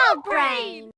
Frog Brain!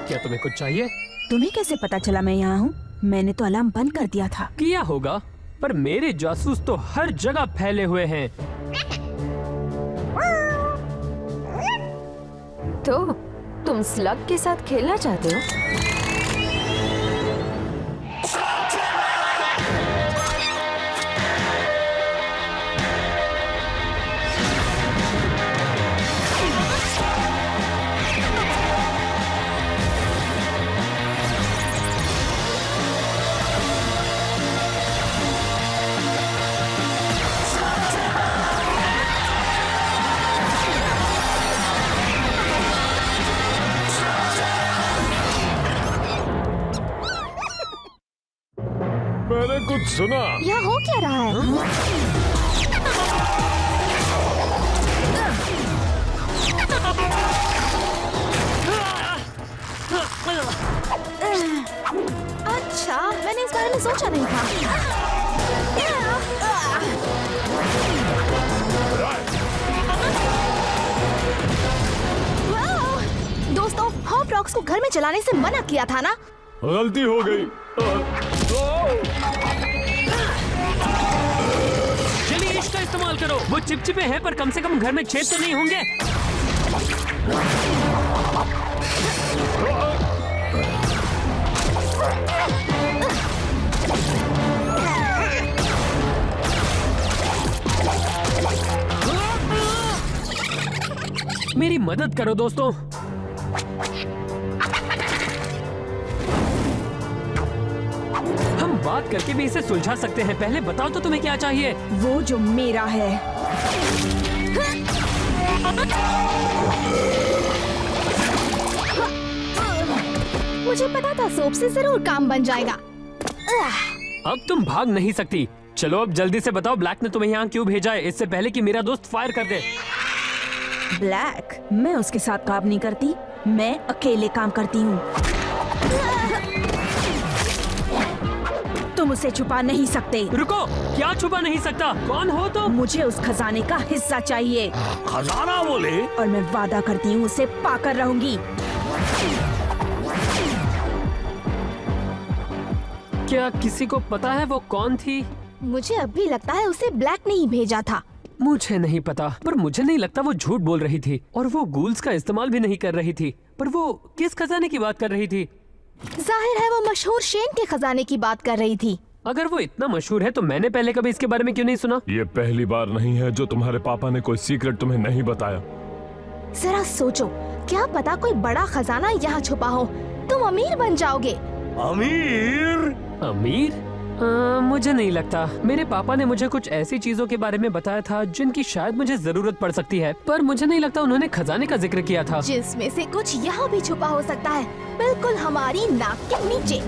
क्या तुम्हें कुछ चाहिए? तुम्हें कैसे पता चला मैं यहाँ हूँ? मैंने तो अलार्म बंद कर दिया था। किया होगा, पर मेरे जासूस तो हर जगह फैले हुए हैं। तो तुम स्लग के साथ खेलना चाहते हो? मैंने कुछ सुना। यहाँ हो क्या रहा है? अच्छा, मैंने इस बारे में सोचा नहीं था। दोस्तों, हॉप रॉक्स को घर में चलाने से मना किया था ना? गलती हो गई। चलिए इसका इस्तेमाल करो। वो चिपचिपे हैं पर कम से कम घर में छेद तो नहीं होंगे। मेरी मदद करो दोस्तों। हम बात करके भी इसे सुलझा सकते हैं। पहले बताओ तो तुम्हें क्या चाहिए? वो जो मेरा है। मुझे पता था सोप से जरूर काम बन जाएगा। अब तुम भाग नहीं सकती। चलो अब जल्दी से बताओ ब्लैक ने तुम्हें यहाँ क्यों भेजा है, इससे पहले कि मेरा दोस्त फायर कर दे। ब्लैक? मैं उसके साथ काम नहीं करती, मैं अकेले काम करती हूँ। तुम उसे छुपा नहीं सकते। रुको, क्या छुपा नहीं सकता? कौन हो तुम? मुझे उस खजाने का हिस्सा चाहिए। खजाना बोले? और मैं वादा करती हूँ उसे पाकर रहूंगी। क्या किसी को पता है वो कौन थी? मुझे अब भी लगता है उसे ब्लैक ने ही भेजा था। मुझे नहीं पता, पर मुझे नहीं लगता वो झूठ बोल रही थी और वो गूल्स का इस्तेमाल भी नहीं कर रही थी। पर वो किस खजाने की बात कर रही थी? जाहिर है वो मशहूर शेन के खजाने की बात कर रही थी। अगर वो इतना मशहूर है तो मैंने पहले कभी इसके बारे में क्यों नहीं सुना? ये पहली बार नहीं है जो तुम्हारे पापा ने कोई सीक्रेट तुम्हें नहीं बताया। जरा सोचो, क्या पता कोई बड़ा खजाना यहाँ छुपा हो। तुम अमीर बन जाओगे। अमीर? अमीर? मुझे नहीं लगता। मेरे पापा ने मुझे कुछ ऐसी चीजों के बारे में बताया था जिनकी शायद मुझे जरूरत पड़ सकती है, पर मुझे नहीं लगता उन्होंने खजाने का जिक्र किया था। जिसमें से कुछ यहाँ भी छुपा हो सकता है, बिल्कुल हमारी नाक के नीचे।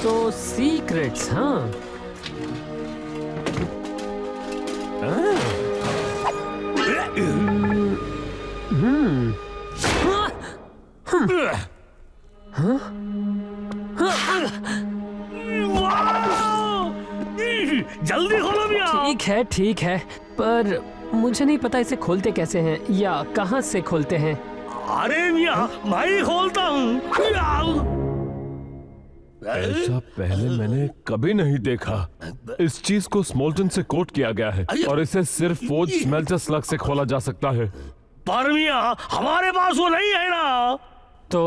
तो सीक्रेट्स, हाँ। जल्दी खोलो भैया। ठीक है, पर मुझे नहीं पता इसे खोलते कैसे हैं या कहाँ से खोलते हैं। अरे भैया, मैं खोलता हूँ। ऐसा पहले मैंने कभी नहीं देखा। इस चीज को स्मोल्टन से कोट किया गया है और इसे सिर्फ फोर्ज स्मेल्टर स्लग से खोला जा सकता है। पर मियां, हमारे पास वो नहीं है ना। तो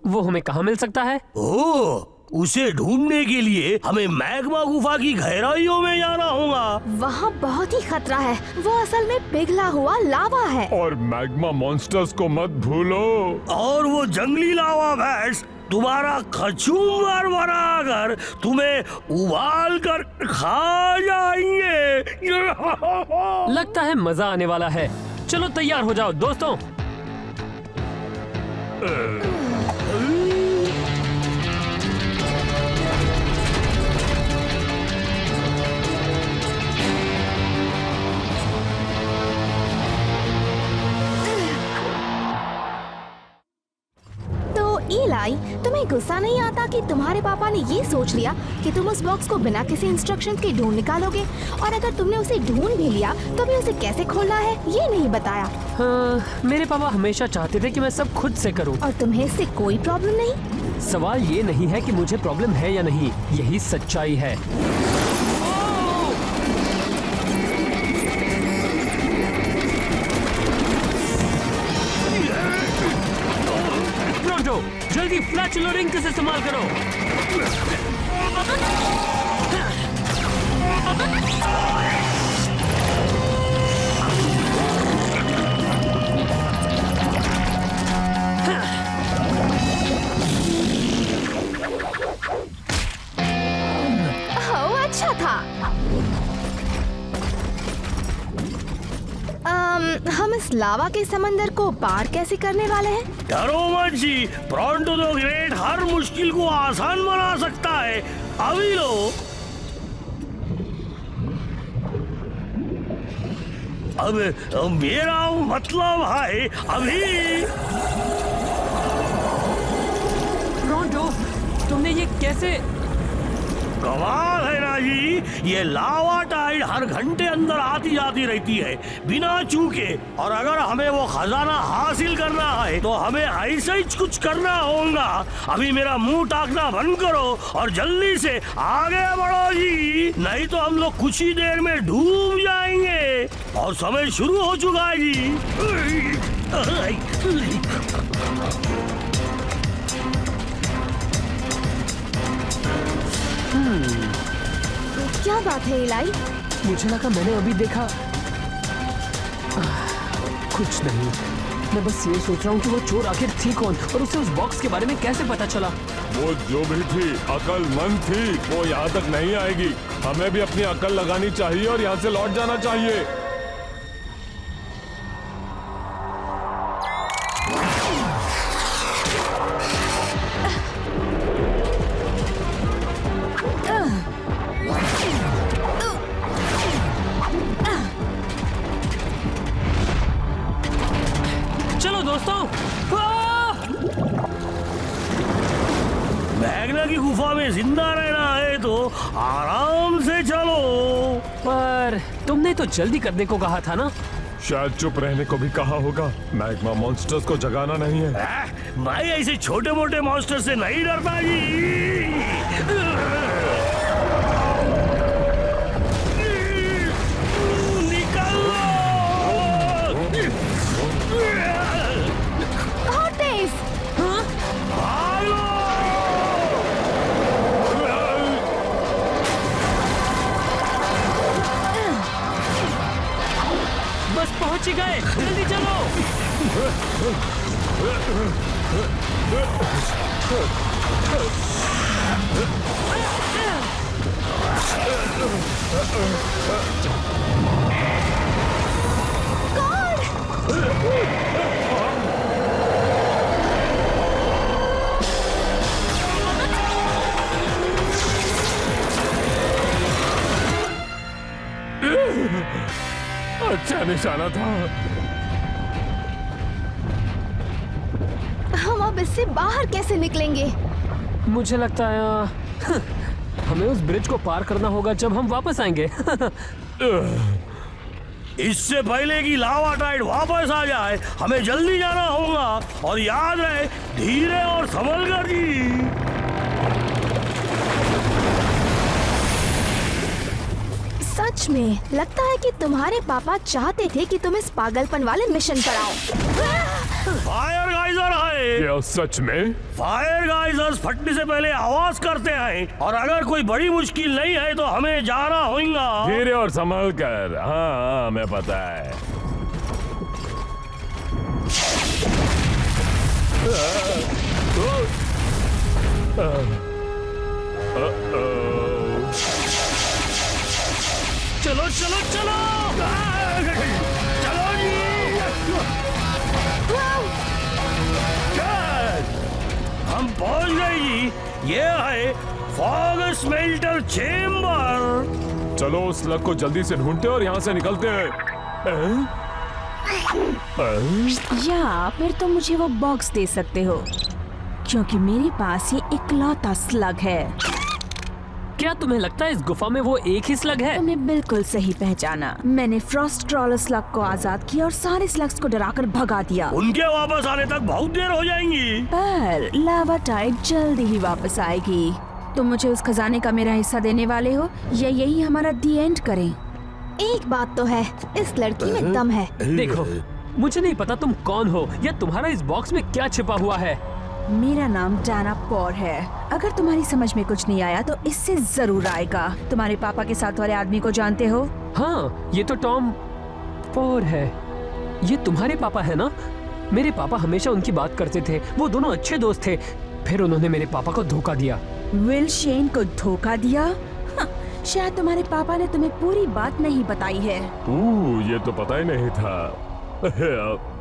वो हमें कहाँ मिल सकता है? ओह, उसे ढूंढने के लिए हमें मैग्मा गुफा की गहराइयों में जाना होगा। वहाँ बहुत ही खतरा है, वो असल में पिघला हुआ लावा है। और मैग्मा मॉन्स्टर्स को मत भूलो। और वो जंगली लावा भैंस तुम्हारा कचूमर बनाकर तुम्हें उबाल कर खा जाएंगे। लगता है मजा आने वाला है। चलो तैयार हो जाओ दोस्तों। ईलाई, तुम्हें गुस्सा नहीं आता कि तुम्हारे पापा ने ये सोच लिया कि तुम उस बॉक्स को बिना किसी इंस्ट्रक्शंस के ढूंढ निकालोगे, और अगर तुमने उसे ढूंढ भी लिया तो भी उसे कैसे खोलना है ये नहीं बताया। हाँ, मेरे पापा हमेशा चाहते थे कि मैं सब खुद से करूं। और तुम्हें इससे कोई प्रॉब्लम नहीं? सवाल ये नहीं है कि मुझे प्रॉब्लम है या नहीं, यही सच्चाई है। जल्दी फ्लैश लोडिंग से इस्तेमाल करो। अच्छा था। हम इस लावा के समंदर को पार कैसे करने वाले हैं? डरो मत जी, प्रॉन्टो द ग्रेट हर मुश्किल को आसान बना सकता है। अभी लो। अब मेरा मतलब है अभी। प्रॉन्टो, तुमने ये कैसे? कमाल है ना जी, ये लावा टाइड हर घंटे अंदर आती जाती रहती है बिना चूके। और अगर हमें वो खजाना हासिल करना है तो हमें ऐसा ही कुछ करना होगा। अभी मेरा मुंह ताकना बंद करो और जल्दी से आगे बढ़ो जी, नहीं तो हम लोग कुछ ही देर में डूब जाएंगे। और समय शुरू हो चुका है जी। क्या बात है इलाई? मुझे लगा मैंने अभी देखा। कुछ नहीं, मैं बस ये सोच रहा हूँ कि वो चोर आखिर थी कौन और उसे उस बॉक्स के बारे में कैसे पता चला। वो जो भी थी अकलमंद थी, वो यहाँ तक नहीं आएगी। हमें भी अपनी अकल लगानी चाहिए और यहाँ से लौट जाना चाहिए। चलो दोस्तों। मैग्ना की गुफा में जिंदा रहना है तो आराम से चलो। पर तुमने तो जल्दी करने को कहा था ना? शायद चुप रहने को भी कहा होगा। मैग्मा मॉन्स्टर्स को जगाना नहीं है। मैं ऐसे छोटे मोटे मॉन्स्टर से नहीं डरता जी। निकल बस पहुंच ही गए, जल्दी चलो। अच्छा निशाना था। हम अब इससे बाहर कैसे निकलेंगे? मुझे लगता है हमें उस ब्रिज को पार करना होगा जब हम वापस आएंगे। इससे पहले कि लावा टाइड वापस आ जाए हमें जल्दी जाना होगा। और याद रहे, धीरे और संभल कर जी। सच में लगता है कि तुम्हारे पापा चाहते थे कि तुम इस पागलपन वाले मिशन पर आओ। फायर गाइजर है। क्या सच में? फायर गाइजर्स फटने से पहले आवाज करते हैं, और अगर कोई बड़ी मुश्किल नहीं है तो हमें जाना होगा। धीरे और संभल कर। हाँ, हमें पता है। चलो चलो चलो चलो जी। हम पहुंच गए जी। ये है फॉग स्मेल्टर चेम्बर। चलो उस स्लग को जल्दी से ढूंढते और यहाँ से निकलते हैं। या फिर तुम मुझे वो बॉक्स दे सकते हो, क्योंकि मेरे पास ये इकलौता स्लग है। क्या तुम्हें लगता है इस गुफा में वो एक ही स्लग है? तुमने बिल्कुल सही पहचाना। मैंने फ्रॉस्ट ट्रॉलर स्लग को आजाद किया और सारे स्लग्स को डराकर भगा दिया। उनके वापस आने तक बहुत देर हो जाएंगी। पर लावा टाइड जल्दी ही वापस आएगी। तुम मुझे उस खजाने का मेरा हिस्सा देने वाले हो या यही हमारा दी एंड करें? एक बात तो है, इस लड़की में दम है। देखो, मुझे नहीं पता तुम कौन हो या तुम्हारा इस बॉक्स में क्या छिपा हुआ है। मेरा नाम डाना पॉर है। अगर तुम्हारी समझ में कुछ नहीं आया तो इससे जरूर आएगा। तुम्हारे पापा के साथ वाले आदमी को जानते हो? हाँ, ये तो टॉम पॉर है। ये तुम्हारे पापा है ना? मेरे पापा हमेशा उनकी बात करते थे। वो दोनों अच्छे दोस्त थे। फिर उन्होंने मेरे पापा को धोखा दिया। विल शेन को धोखा दिया? हाँ, शायद तुम्हारे पापा ने तुम्हें पूरी बात नहीं बताई है। ये तो पता ही नहीं था।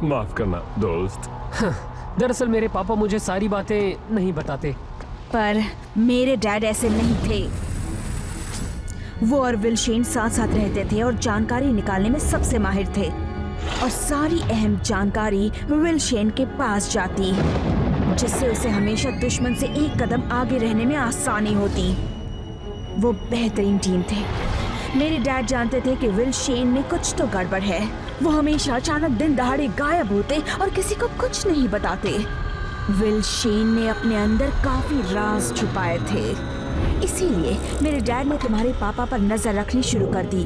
माफ करना दोस्त। दरअसल मेरे पापा मुझे सारी बातें नहीं बताते। पर मेरे डैड ऐसे नहीं थे। वो और विल शेन साथ साथ रहते थे और जानकारी निकालने में सबसे माहिर थे। और सारी अहम जानकारी विल शेन के पास जाती, जिससे उसे हमेशा दुश्मन से एक कदम आगे रहने में आसानी होती। वो बेहतरीन टीम थे। मेरे डैड जानते थे कि विल शेन में कुछ तो गड़बड़ है। वो हमेशा अचानक दिन दहाड़े गायब होते और किसी को कुछ नहीं बताते। विल शेन ने अपने अंदर काफी राज छुपाए थे। इसीलिए मेरे डैड ने तुम्हारे पापा पर नजर रखनी शुरू कर दी।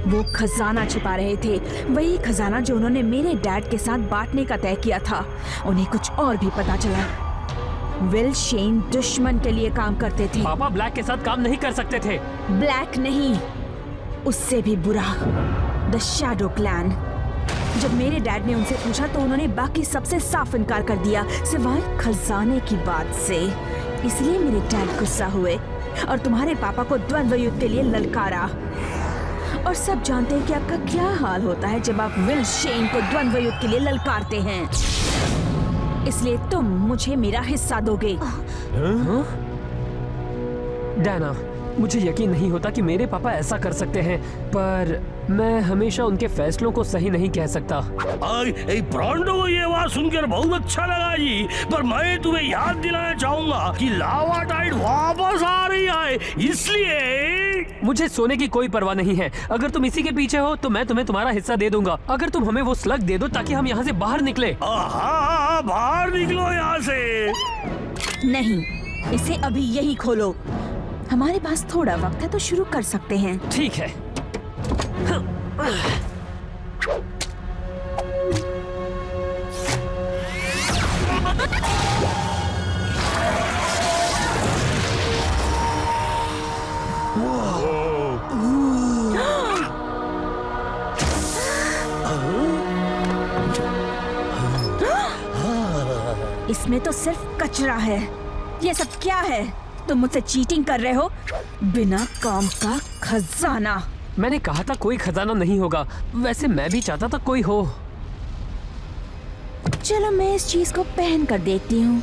वो खजाना छुपा रहे थे, वही खजाना जो उन्होंने मेरे डैड के साथ बांटने का तय किया था। उन्हें कुछ और भी पता चला। विल शेन दुश्मन के लिए काम करते थे। पापा ब्लैक के साथ काम नहीं कर सकते थे। ब्लैक नहीं, उससे भी बुरा, द शैडो क्लैन। जब मेरे डैड ने उनसे पूछा तो उन्होंने बाकी सबसे साफ इनकार कर दिया, सिवाय खजाने की बात से। इसलिए मेरे डैड गुस्सा हुए और तुम्हारे पापा को द्वंद्व युद्ध के लिए ललकारा। और सब जानते हैं कि आपका क्या हाल होता है जब आप विल शेन को द्वंद्व युद्ध के लिए ललकारते हैं। इसलिए तुम मुझे मेरा हिस्सा दोगे। डायना, मुझे यकीन नहीं होता कि मेरे पापा ऐसा कर सकते हैं, पर मैं हमेशा उनके फैसलों को सही नहीं कह सकता। ब्रॉन्डो को ये बात सुनकर बहुत अच्छा लगा जी, पर मैं तुम्हें याद दिलाना चाहूंगा कि लावा टाइड वापस आ रही है, इसलिए मुझे सोने की कोई परवाह नहीं है। अगर तुम इसी के पीछे हो तो मैं तुम्हें तुम्हारा हिस्सा दे दूंगा। अगर तुम हमें वो स्लग दे दो ताकि हम यहाँ से बाहर निकले। हाँ, बाहर निकलो यहाँ से। नहीं, इसे अभी यही खोलो। हमारे पास थोड़ा वक्त है तो शुरू कर सकते हैं। ठीक है। इसमें तो सिर्फ कचरा है। ये सब क्या है? तुम मुझसे चीटिंग कर रहे हो? बिना काम का खजाना। मैंने कहा था कोई खजाना नहीं होगा। वैसे मैं भी चाहता था कोई हो। चलो मैं इस चीज को पहन कर देखती हूँ।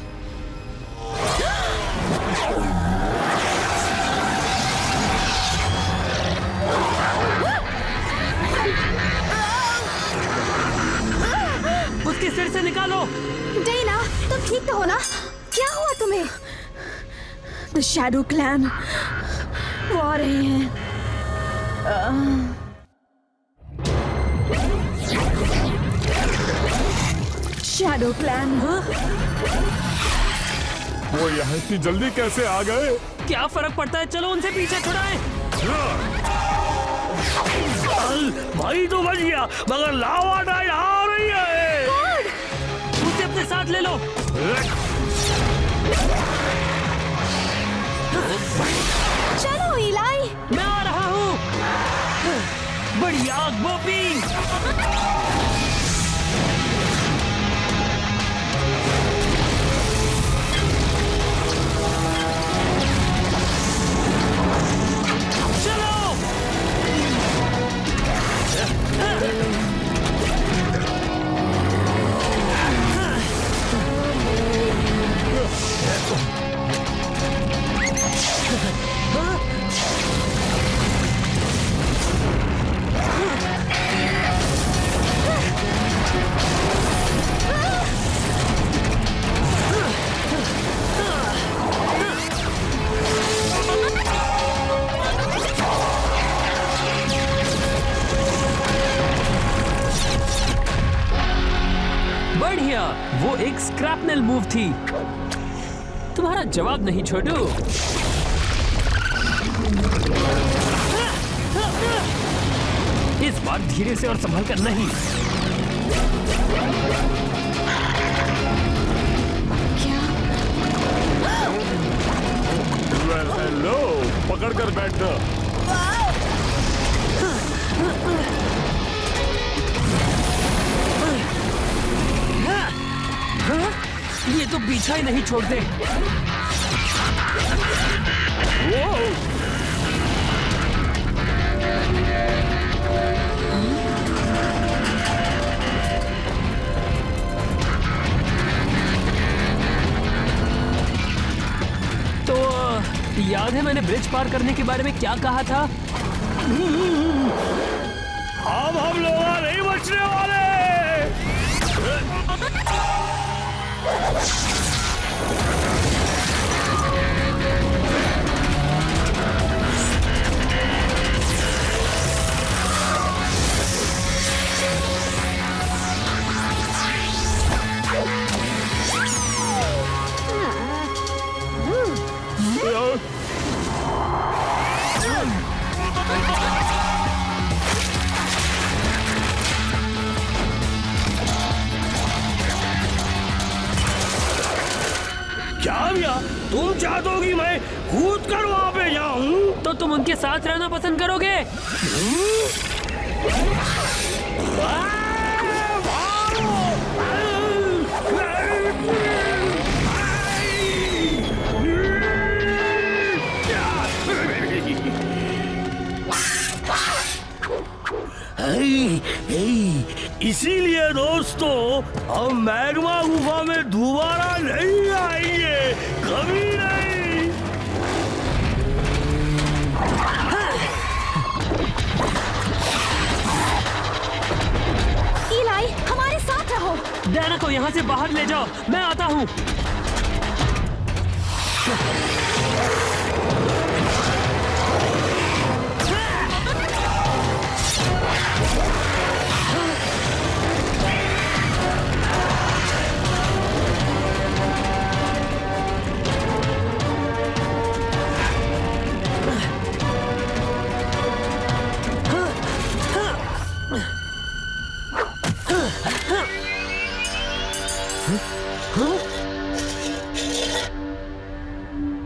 उसके सिर से निकालो। डेना, तुम ठीक तो हो ना? क्या हुआ तुम्हें? द शैडो क्लैन वो आ रहे हैं। Shadow clan. वो यहाँ इतनी जल्दी कैसे आ गए? क्या फर्क पड़ता है, चलो उनसे पीछे छुड़ाएं। भाई तो बच गया, मगर लावा टाइड आ रही है। उसे अपने साथ ले लो। चलो इलाई। मैं आ रहा हूँ। बड़ी आग बोपी। बढ़िया, वो एक स्क्रैपनेल मूव थी। तुम्हारा जवाब नहीं छोटू। इस बार धीरे से और संभल कर नहीं। हेलो, पकड़ कर बैठना। ये तो पीछा ही नहीं छोड़ते। तो याद है मैंने ब्रिज पार करने के बारे में क्या कहा था? अब हम लोग नहीं बचने वाले। क्या भैया, तुम चाहते हो कि मैं कूद कर वहां पे जाऊं? तो तुम उनके साथ रहना पसंद करोगे? इसीलिए दोस्तों, हम मैग्मा गुफा में दोबारा नहीं आएंगे, कभी नहीं। इलाई, हमारे साथ रहो। डैना को यहाँ से बाहर ले जाओ, मैं आता हूँ।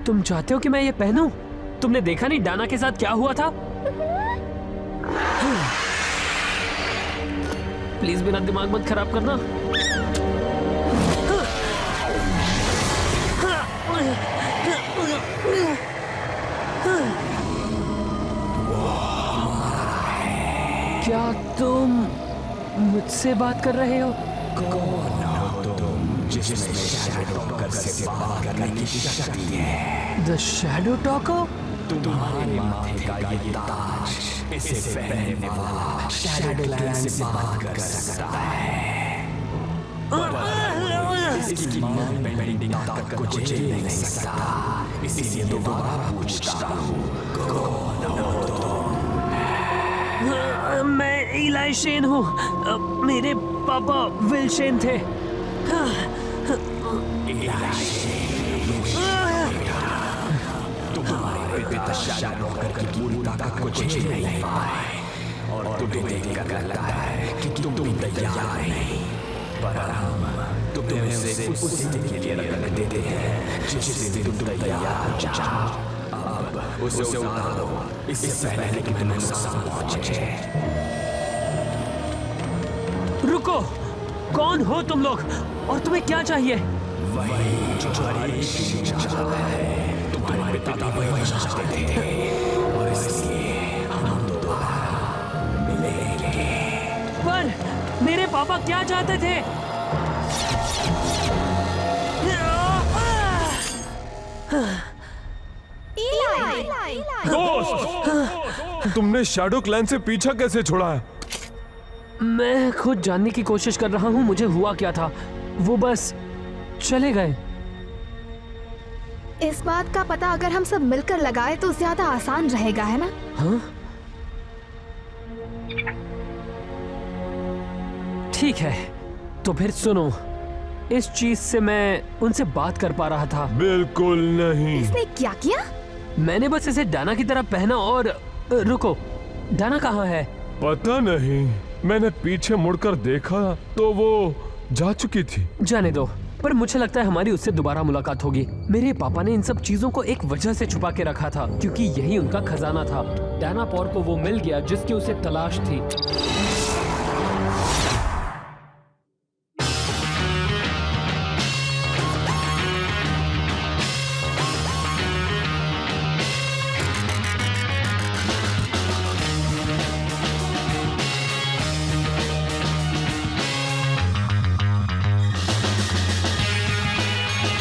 तुम चाहते हो कि मैं ये पहनूं? तुमने देखा नहीं डाना के साथ क्या हुआ था? प्लीज मेरा दिमाग मत खराब करना। क्या तुम मुझसे बात कर रहे हो? कौन हो तुम जिसमें शैडो टॉकर से बात करने की शक्ति है? The shadow talker? तुम्हारे माथे का ये ताज, इसे पहनने वाला शैडो क्लैन से बात कर सकता है, पर इसकी मन बेंडिंग ताकत को झेल नहीं सकता। इसलिए दोबारा पूछता हूँ, कौन हो तुम? मैं इलाई शेन हूँ। मेरे पापा विल शेन थे। तुम्हारे पिता शैडो टॉकर की पूरी ताकत को झेल नहीं पाए, और तुम्हें देखकर लगता है कि तुम तैयार नहीं, पर हम तुम्हें उस दिन के लिए रख देते हैं जिस दिन तुम तैयार हो जाओ। अब उसे उतार दो इससे पहले कि तुम्हें नुकसान पहुंचे। रुको, कौन हो तुम लोग और तुम्हें क्या चाहिए? वही जो हरी शीश चाहता है, तुम्हारे पिता वही चाहते थे और इसलिए हम दोबारा मिलेंगे। पर मेरे पापा क्या चाहते थे? दोस्त, तुमने शैडो क्लैन से पीछा कैसे छुड़ा है? मैं खुद जानने की कोशिश कर रहा हूँ मुझे हुआ क्या था। वो बस चले गए। इस बात का पता अगर हम सब मिलकर लगाए तो ज्यादा आसान रहेगा, है ना? हाँ? ठीक है, तो फिर सुनो, इस चीज से मैं उनसे बात कर पा रहा था। बिल्कुल नहीं। इसने क्या किया? मैंने बस इसे डाना की तरह पहना और रुको, डाना कहाँ है? पता नहीं, मैंने पीछे मुड़कर देखा तो वो जा चुकी थी। जाने दो, पर मुझे लगता है हमारी उससे दोबारा मुलाकात होगी। मेरे पापा ने इन सब चीजों को एक वजह से छुपा के रखा था, क्योंकि यही उनका खजाना था। डाना पौर को वो मिल गया जिसकी उसे तलाश थी।